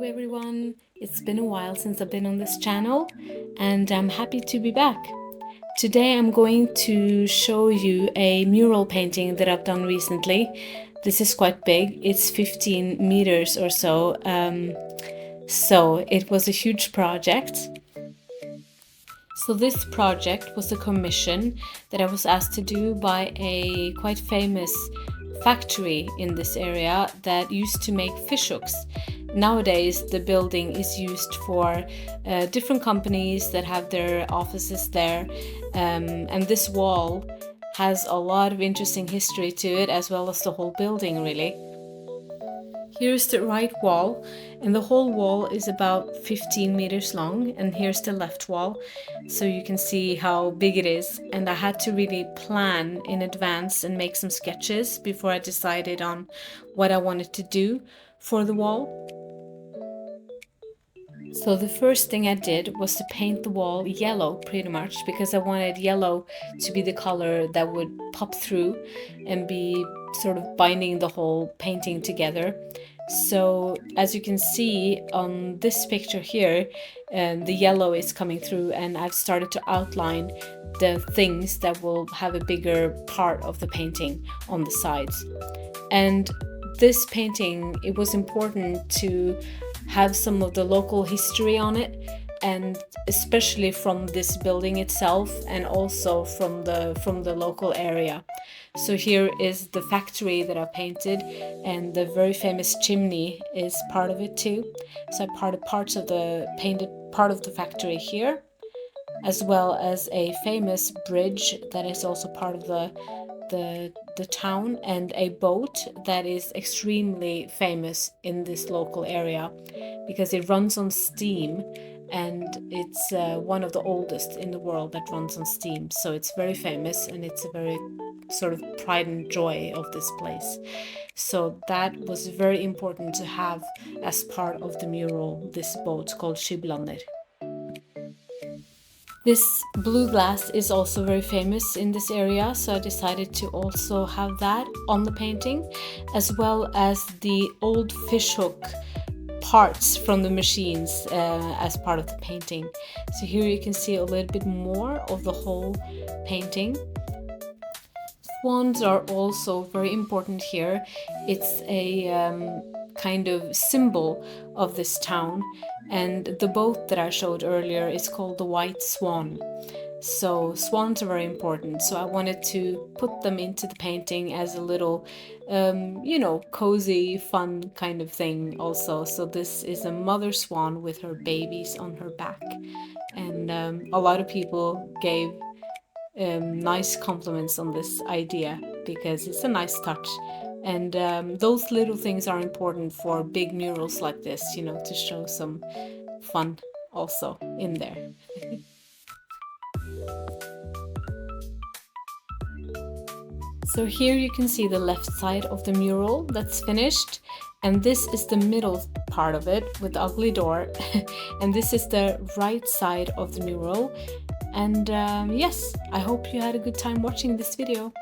everyone, it's been a while since I've been on this channel and I'm happy to be back. Today I'm going to show you a mural painting that I've done recently. This is quite big, it's 15 meters or so, so it was a huge project. So this project was a commission that I was asked to do by a quite famous factory in this area that used to make fish hooks. Nowadays the building is used for different companies that have their offices there, and this wall has a lot of interesting history to it, as well as the whole building really. Here's the right wall, and the whole wall is about 15 meters long, and here's the left wall, so you can see how big it is. And I had to really plan in advance and make some sketches before I decided on what I wanted to do for the wall. So the first thing I did was to paint the wall yellow, pretty much, because I wanted yellow to be the color that would pop through and be sort of binding the whole painting together. So as you can see on this picture here, the yellow is coming through, and I've started to outline the things that will have a bigger part of the painting on the sides. And this painting, it was important to have some of the local history on it, and especially from this building itself, and also from the local area. So here is the factory that I painted, and the very famous chimney is part of it too. So I painted part of the factory here, as well as a famous bridge that is also part of the town, and a boat that is extremely famous in this local area because it runs on steam, and it's one of the oldest in the world that runs on steam. So it's very famous, and it's a very sort of pride and joy of this place. So that was very important to have as part of the mural, this boat called Skiblander. This blue glass is also very famous in this area, so I decided to also have that on the painting, as well as the old fish hook parts from the machines as part of the painting. So here you can see a little bit more of the whole painting. Swans are also very important here. It's a kind of symbol of this town, and the boat that I showed earlier is called the White Swan. So swans are very important, so I wanted to put them into the painting as a little cozy, fun kind of thing also. So this is a mother swan with her babies on her back, and a lot of people gave nice compliments on this idea because it's a nice touch. And those little things are important for big murals like this, to show some fun also in there. So here you can see the left side of the mural that's finished, and this is the middle part of it with the ugly door, and this is the right side of the mural. And yes, I hope you had a good time watching this video.